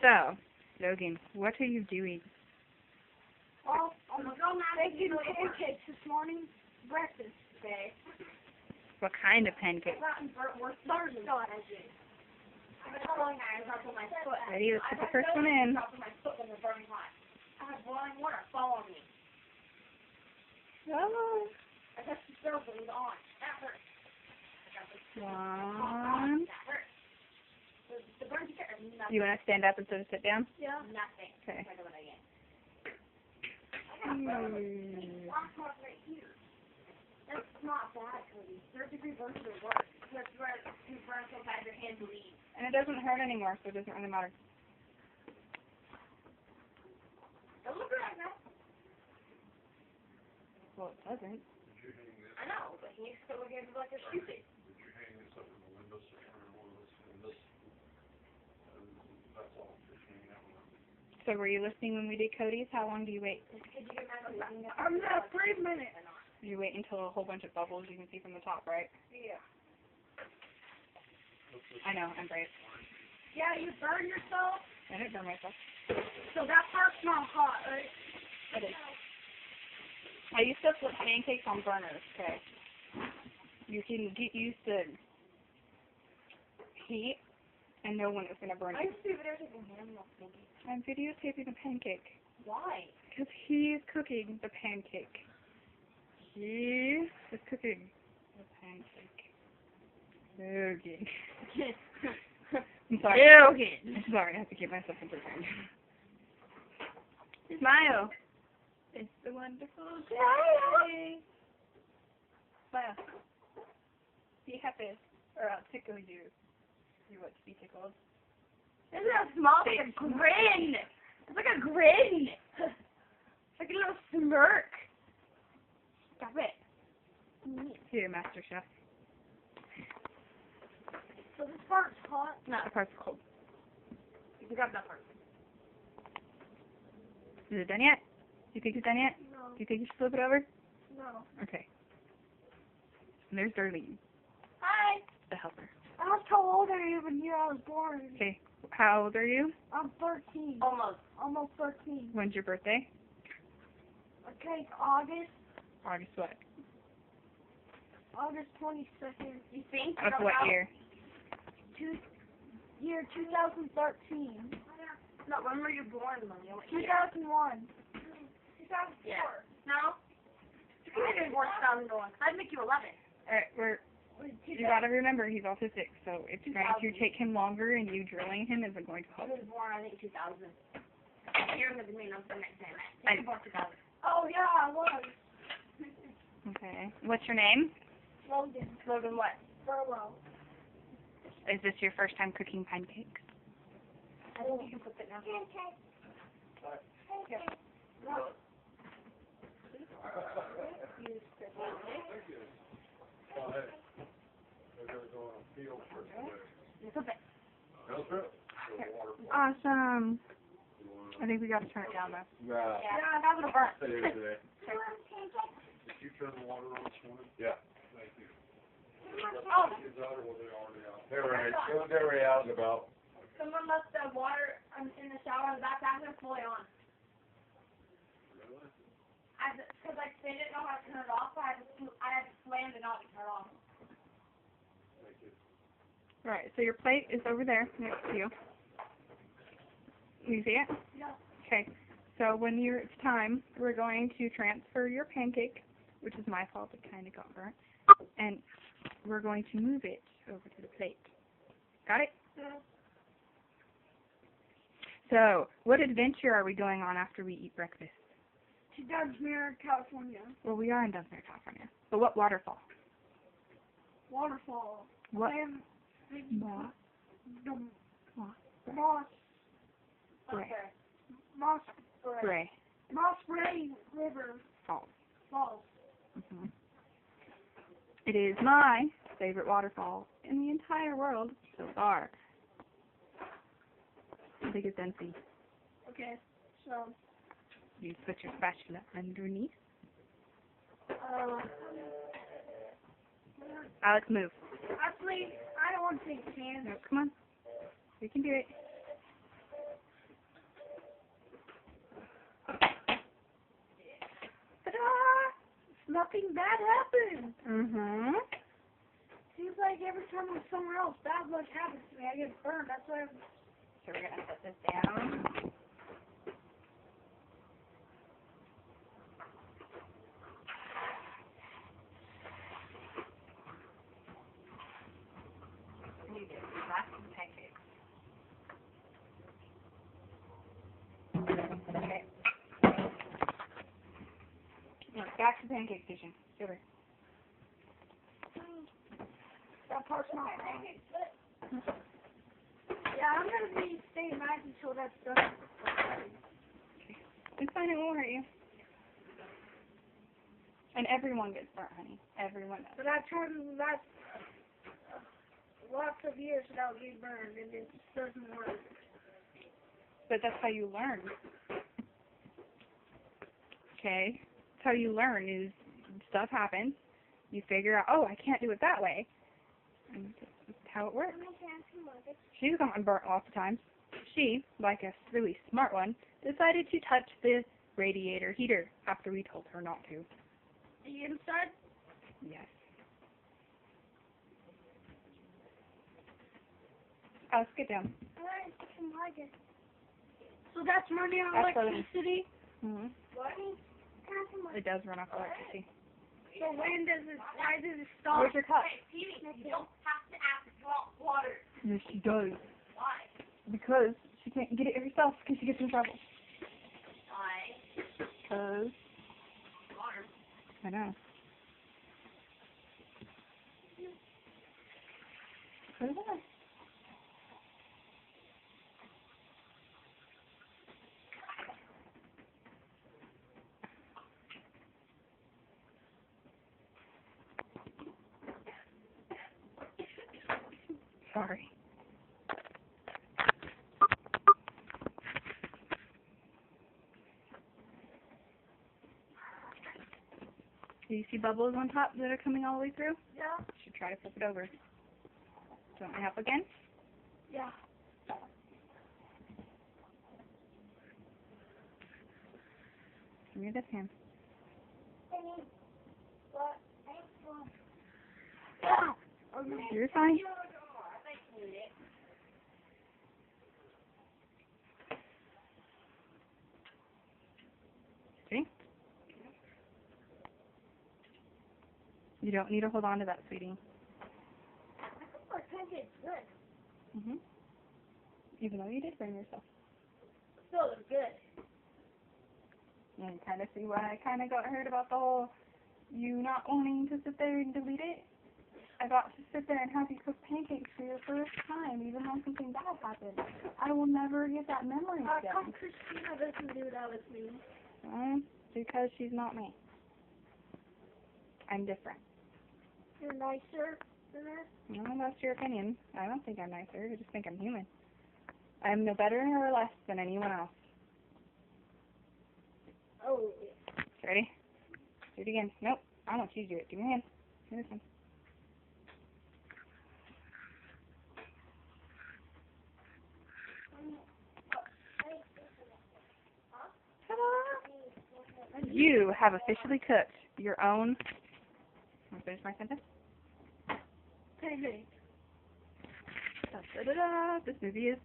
So, Logan, what are you doing? Well, I'm making pancakes this morning. Breakfast today. What kind of pancakes? Ready? Let's put the first one in. Oh. One. You want to stand up instead of sit down? Yeah. Okay. That's not bad, Cody. Third-degree burns are worse. That's where you burn so bad your hand bleeds. And it doesn't hurt anymore, so it doesn't really matter. Don't look around now. Well, it doesn't. I know, but he still looking like a stupid. Did you hang this up in the window so one of us in this? That's all. Just hanging that one up. So were you listening when we did Cody's? How long do you wait? I'm not 3 minutes. You wait until a whole bunch of bubbles you can see from the top, right? Yeah. I know, I'm brave. Yeah, you burn yourself. I didn't burn myself. So that part's not hot, right? It is. I used to flip pancakes on burners, okay? You can get used to heat and know when it's going to burn I you. used to be videotaping him. I'm videotaping a pancake. Why? Because he's cooking the pancake. He is cooking the pancake. Logan. I'm sorry. Logan. I'm sorry, I have to get myself entertained. Smile. It's a wonderful day. Smile. Be happy, or I'll tickle you. You want to be tickled? Isn't that small? It's like a grin. It's like a grin. It's like a little smirk. Stop it. Here, Master Chef. So this part's hot. No, the part's cold. You got that part. Is it done yet? Do you think it's done yet? No. Do you think you should flip it over? No. Okay. And there's Darlene, Hi. the helper. I asked how old are you when I was born? Okay, how old are you? I'm 13. Almost 13. When's your birthday? Okay, August August what? 22nd. You think? Of what year? Year 2013. No, when were you born, Lily? 2001. 2004. Yeah. No? You didn't born 2001. I'd make you 11. Alright, you gotta remember he's autistic, so it's going to take him longer, and you drilling him isn't going to I help. was born, I think, 2000. You're going to be the next day. I- I was born 2000. Oh, yeah, I was. Okay. What's your name? Logan. Logan what? Burwell. Is this your first time cooking pancakes? I think you can put it now. Well, hey, they're going to go on a field trip today. Flip it. Field trip? To the waterfall. Awesome. I think we gotta turn it down though. Yeah. Yeah, that would have burnt. Stay there today. Did you turn the water on this morning? Yeah. Thank you. Oh, Kids out or were they already out? They were already out and about. someone left the water in the shower in the back bathroom fully on. Really? Because they didn't know how to turn it off, so I had to slam it off to turn it off. Thank you. Alright, so your plate is over there next to you. You see it? Yeah. Okay. So when it's time, we're going to transfer your pancake, which is my fault, it kind of got burnt, and we're going to move it over to the plate. Got it? Yeah. So, what adventure are we going on after we eat breakfast? To Dunsmuir, California. Well, we are in Dunsmuir, California. But what waterfall? Waterfall. What? Moss. Gray. Moss Gray. Moss Ray River Falls. Falls. Mm-hmm. It is my favorite waterfall in the entire world so far. I think it's empty. Okay, so You put your spatula underneath. Alex, move. actually, I don't want to take a chance. No, come on. We can do it. time I'm somewhere else, bad luck happens to me. I get burned. That's why I'm... So we're gonna put this down. You get lots of pancakes. Okay. Now, back to pancake station. Over. That part's not wrong. Yeah, I'm gonna be staying nice until that's done. It's fine, it won't hurt you. And everyone gets burnt, honey. Everyone does. But I've tried to last lots of years without getting burned, and it just doesn't work. But that's how you learn. Okay? That's how you learn is stuff happens. You figure out, oh, I can't do it that way. And that's how it works. She's gotten burnt lots of times. She, like a really smart one, decided to touch the radiator heater after we told her not to. The inside? Yes. Let's get down. Alright, I can like it. So that's running on That's electricity? Mm-hmm. What? It does run off electricity. So when does it, why does it stop? Where's your cup? You don't have to ask for water. Yes, she does. Why? Because she can't get it herself because she gets in trouble. Why? Because Water. I know. Put it in. Sorry. Do you see bubbles on top that are coming all the way through? Yeah. You should try to flip it over. Do you want my help again? Yeah. Give me this hand. What? You're fine. See? You don't need to hold on to that, sweetie. I think our pancake's good. Mhm. Even though you did burn yourself. Still look good. And you kind of see why I kind of got hurt about the whole you not wanting to sit there and delete it. I got to sit there and have you cook pancakes for your first time, even though something bad happened. I will never get that memory How again. come Christina doesn't do that with me? Because she's not me. I'm different. You're nicer than her? No, that's your opinion. I don't think I'm nicer. I just think I'm human. I'm no better or less than anyone else. Oh, Ready? Do it again. Nope. I want you to do it. Give me your hand. Give me this one. Ta-da! You have officially cooked your own. Want to finish my sentence? pancake. Da-da-da-da. This movie is